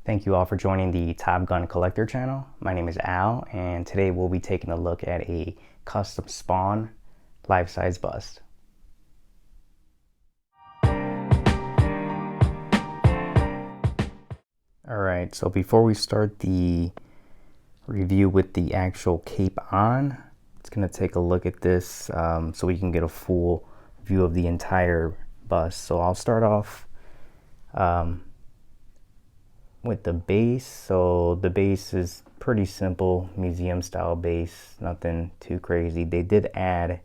Thank you all for joining the Top Gun Collector channel. My name is Al, and today we'll be taking a look at a custom Spawn life-size bust. Alright, so before we start the review with the actual cape on, it's going to take a look at this so we can get a full view of the entire bust. So I'll start off with the base. So the base is pretty simple, museum style base, nothing too crazy. They did add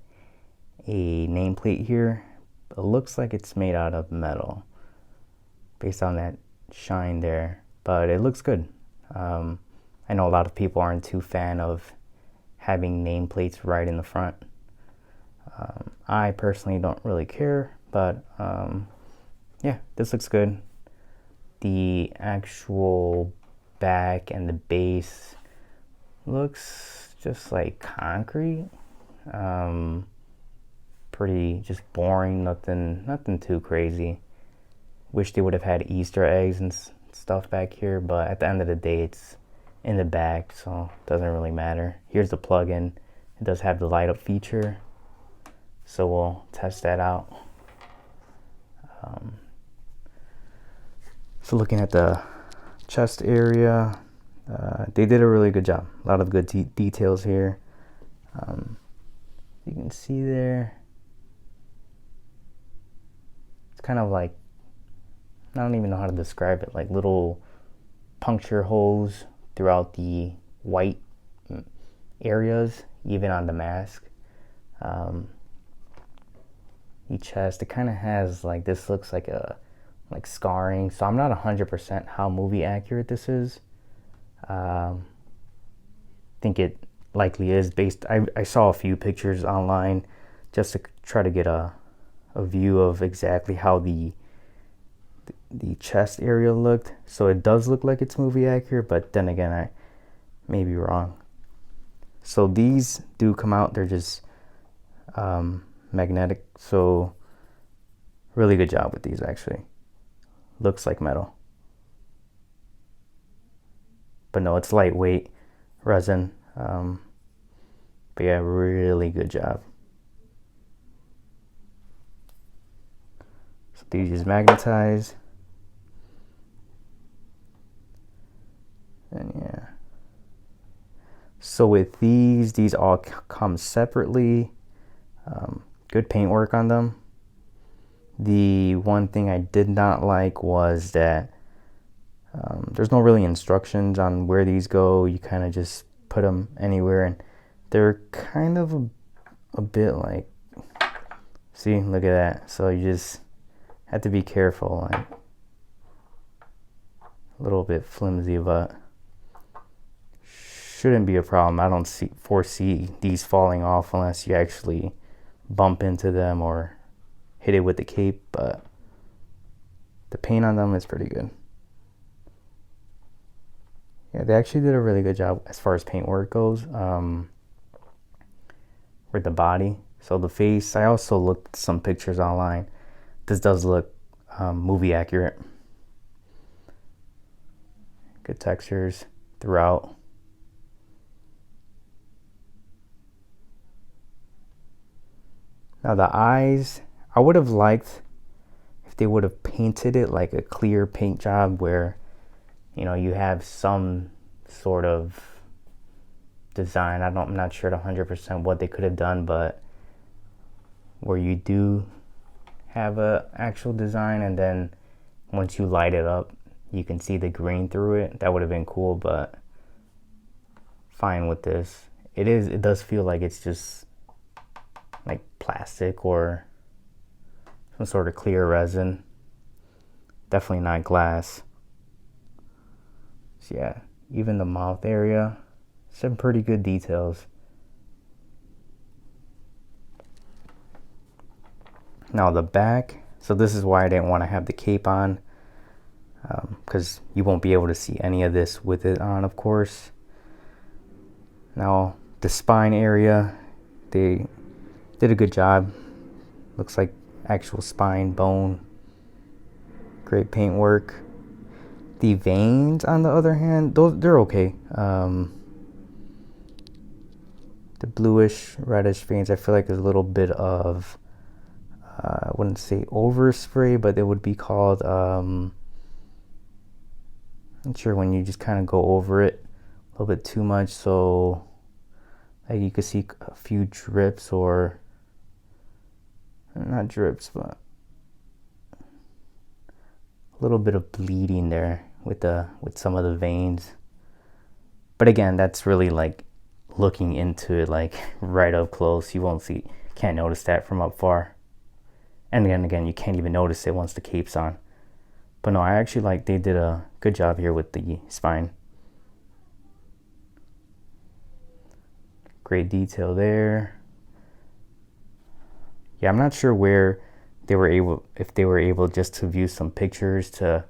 a nameplate here. It looks like it's made out of metal based on that shine there, but it looks good. I know a lot of people aren't too fan of having nameplates right in the front. I personally don't really care, but yeah, this looks good. The actual back and the base looks just like concrete. Pretty just boring, nothing too crazy. Wish they would have had Easter eggs and stuff back here, but at the end of the day it's in the back, so it doesn't really matter. Here's the plug-in. It does have the light up feature, so we'll test that out. So looking at the chest area, they did a really good job. A lot of good details here. You can see there, it's kind of like, I don't even know how to describe it, like little puncture holes throughout the white areas, even on the mask. The chest, it kind of has like, this looks like a scarring, so I'm not 100% how movie accurate this is. Think it likely is based, I saw a few pictures online just to try to get a view of exactly how the chest area looked. So it does look like it's movie accurate, but then again, I may be wrong. So these do come out, they're just magnetic, so really good job with these actually. Looks like metal, but no, it's lightweight resin. But yeah, really good job. So these is magnetized, and yeah. So with these all come separately. Good paintwork on them. The one thing I did not like was that there's no really instructions on where these go. You kind of just put them anywhere, and they're kind of a bit like, see, look at that. So you just have to be careful, like a little bit flimsy, but shouldn't be a problem. I don't foresee these falling off unless you actually bump into them or hit it with the cape, but the paint on them is pretty good. Yeah, they actually did a really good job as far as paint work goes with the body. So the face, I also looked at some pictures online. This does look movie accurate. Good textures throughout. Now the eyes, I would have liked if they would have painted it like a clear paint job where, you know, you have some sort of design. I'm not sure 100% what they could have done, but where you do have a actual design, and then once you light it up, you can see the green through it. That would have been cool, but fine with this. It does feel like it's just like plastic or some sort of clear resin. Definitely not glass. So yeah, even the mouth area, some pretty good details. Now the back, so this is why I didn't want to have the cape on, because you won't be able to see any of this with it on, of course. Now the spine area, they did a good job. Looks like actual spine bone. Great paint work. The veins, on the other hand, they're okay. The bluish reddish veins, I feel like there's a little bit of, I wouldn't say overspray, but it would be called, I'm not sure, when you just kind of go over it a little bit too much. So like you could see a few drips, or not drips, but a little bit of bleeding there with some of the veins. But again, that's really like looking into it like right up close. You can't notice that from up far. And again, you can't even notice it once the cape's on. But no, I actually like they did a good job here with the spine. Great detail there. Yeah, I'm not sure where if they were able just to view some pictures to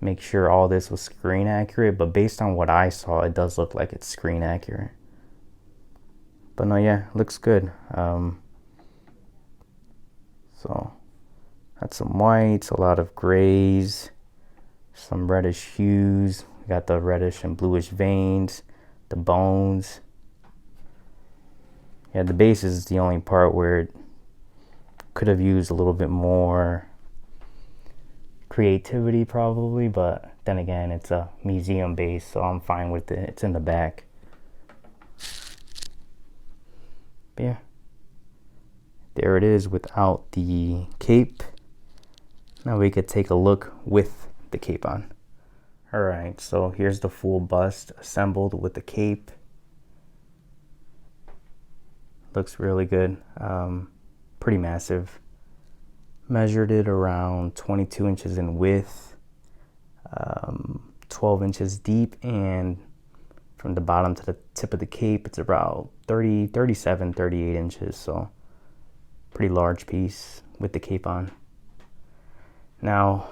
make sure all this was screen accurate, but based on what I saw, it does look like it's screen accurate. But no, yeah, looks good. So that's some whites, a lot of grays, some reddish hues. We got the reddish and bluish veins, the bones. Yeah, the base is the only part where it could have used a little bit more creativity probably, but then again, it's a museum base, so I'm fine with it. It's in the back. But yeah, there it is without the cape. Now we could take a look with the cape on. All right, so here's the full bust assembled with the cape. Looks really good. Pretty massive. Measured it around 22 inches in width, 12 inches deep, and from the bottom to the tip of the cape, it's about 37, 38 inches. So pretty large piece with the cape on. Now,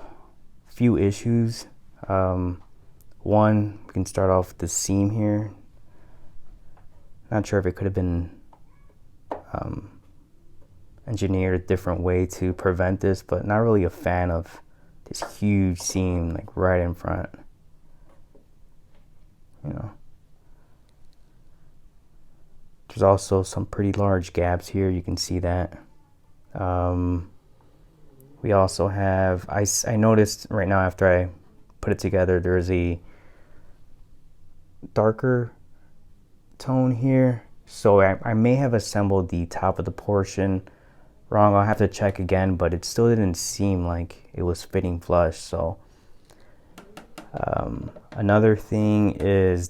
few issues. One, we can start off with the seam here. Not sure if it could have been engineered a different way to prevent this, but not really a fan of this huge seam like right in front. You know, there's also some pretty large gaps here. You can see that. We also have, I noticed right now after I put it together, there's a darker tone here. So I may have assembled the top of the portion wrong. I'll have to check again, but it still didn't seem like it was fitting flush. So another thing is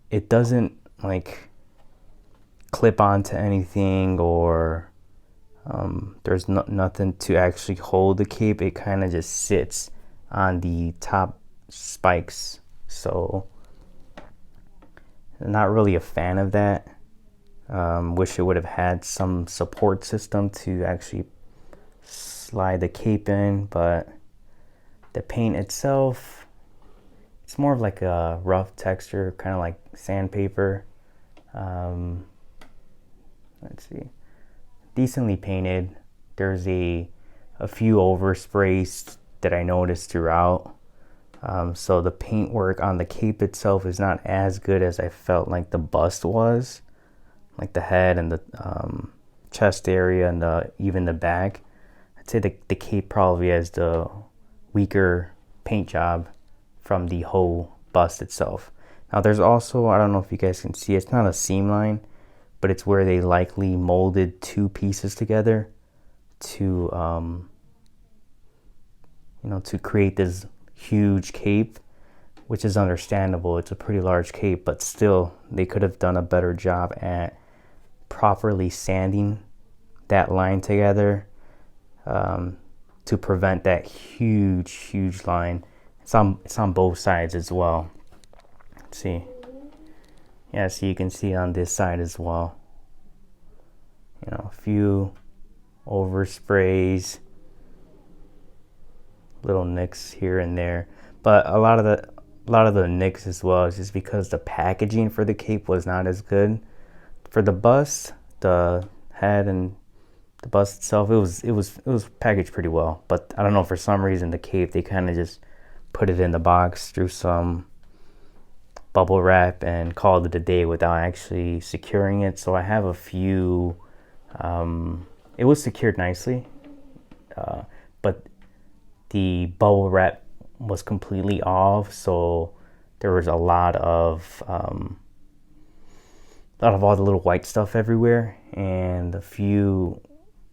it doesn't like clip onto anything, or there's nothing to actually hold the cape. It kind of just sits on the top spikes. So not really a fan of that. Wish it would have had some support system to actually slide the cape in, but the paint itself, it's more of like a rough texture, kind of like sandpaper. Let's see, decently painted. There's a few oversprays that I noticed throughout. So the paint work on the cape itself is not as good as I felt like the bust was, like the head and the chest area and even the back. I'd say the cape probably has the weaker paint job from the whole bust itself. Now there's also, I don't know if you guys can see, it's not a seam line, but it's where they likely molded two pieces together to to create this huge cape, which is understandable. It's a pretty large cape, but still they could have done a better job at properly sanding that line together to prevent that huge line. It's on both sides as well. Let's see. Yeah, so you can see on this side as well. You know, a few oversprays, little nicks here and there, but a lot of the nicks as well is just because the packaging for the cape was not as good. For the bust, the head and the bust itself, it was packaged pretty well, but I don't know, for some reason the cape, they kind of just put it in the box, threw some bubble wrap, and called it a day without actually securing it. So I have a few. It was secured nicely, but the bubble wrap was completely off, so there was a lot of all the little white stuff everywhere, and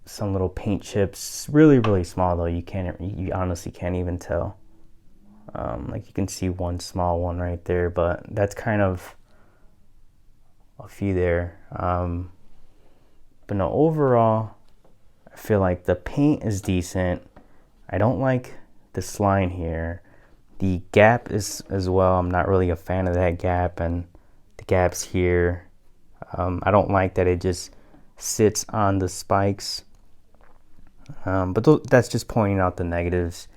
some little paint chips, really small though. You honestly can't even tell. Like you can see one small one right there, but that's kind of a few there. But no, overall, I feel like the paint is decent. I don't like this line here. The gap is as well. I'm not really a fan of that gap, and the gaps here. I don't like that it just sits on the spikes. But that's just pointing out the negatives.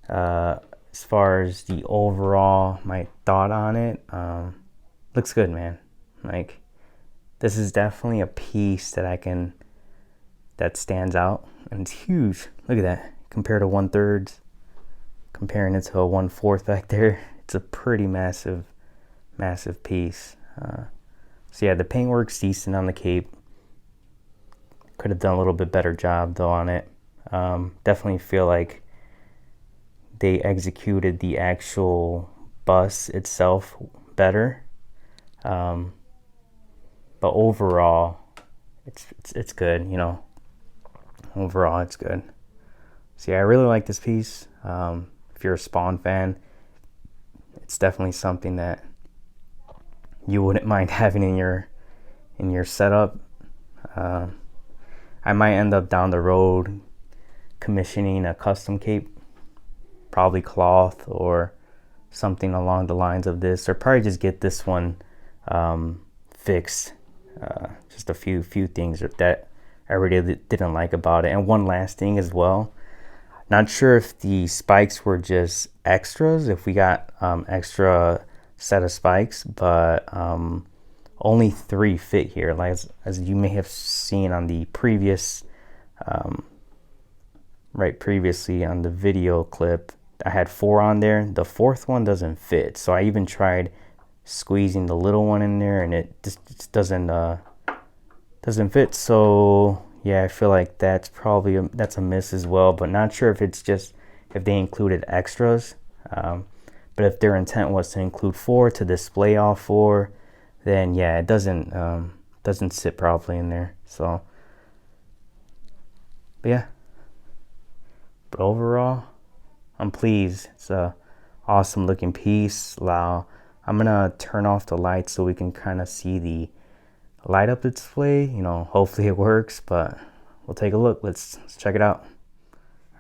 As far as the overall, my thought on it, looks good, man. Like, this is definitely a piece that stands out, and it's huge. Look at that, compared to 1/3, comparing it to a 1/4 back there. It's a pretty massive piece. So yeah, the paint works decent on the cape. Could have done a little bit better job though on it. Definitely feel like they executed the actual bus itself better. But overall, it's good. You know, overall it's good. So yeah, I really like this piece. If you're a Spawn fan, it's definitely something that you wouldn't mind having in your setup. I might end up down the road commissioning a custom cape, probably cloth or something along the lines of this, or probably just get this one fixed. Just a few things that I really didn't like about it. And one last thing as well, not sure if the spikes were just extras, if we got extra set of spikes, but only 3 fit here. Like as you may have seen on the previous previously on the video clip, I had 4 on there. The 4th one doesn't fit, so I even tried squeezing the little one in there, and it just doesn't fit. So yeah, I feel like that's probably that's a miss as well, but not sure if it's just if they included extras. But if their intent was to include 4 to display all 4, then yeah, it doesn't sit properly in there. So, but yeah. But overall, I'm pleased. It's a awesome looking piece. I'm gonna turn off the lights so we can kind of see the light up display. You know, hopefully it works, but we'll take a look. Let's check it out.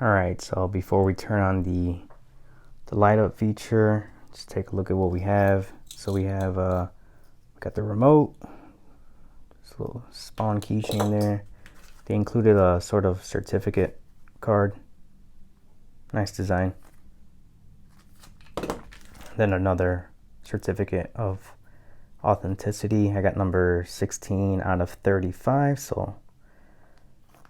All right, so before we turn on the light up feature, just take a look at what we have. So we have got the remote, this little Spawn keychain there. They included a sort of certificate card. Nice design. Then another certificate of authenticity. I got number 16 out of 35, so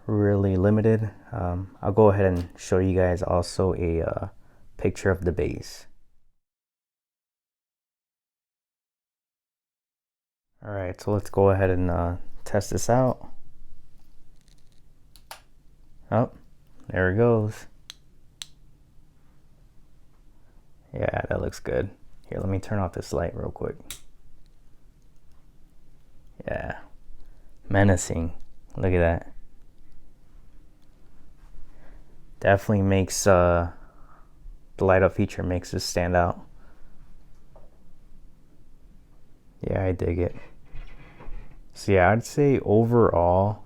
really limited. I'll go ahead and show you guys also a picture of the base. All right, so let's go ahead and test this out. Oh, there it goes. Yeah, that looks good. Here, let me turn off this light real quick. Yeah, menacing. Look at that. Definitely makes the light up feature makes this stand out. Yeah, I dig it. So yeah, I'd say overall,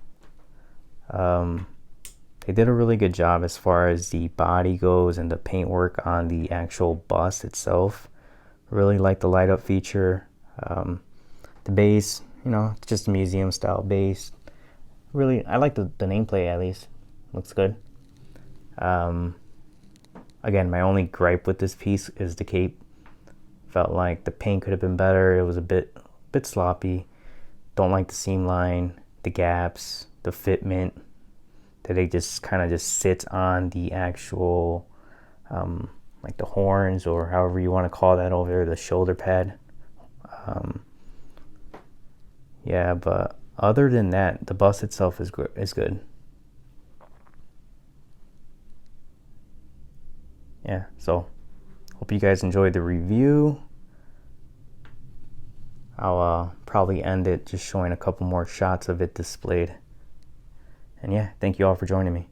they did a really good job as far as the body goes and the paintwork on the actual bus itself. Really like the light up feature. The base, you know, it's just a museum style base. Really, I like the nameplate at least. Looks good. Again, my only gripe with this piece is the cape. Felt like the paint could have been better. It was a bit sloppy. Don't like the seam line, the gaps, the fitment, that they just kind of just sit on the actual like the horns, or however you want to call that over there, the shoulder pad. Yeah, but other than that, the bus itself is good. Yeah, so hope you guys enjoyed the review. I'll probably end it just showing a couple more shots of it displayed. And yeah, thank you all for joining me.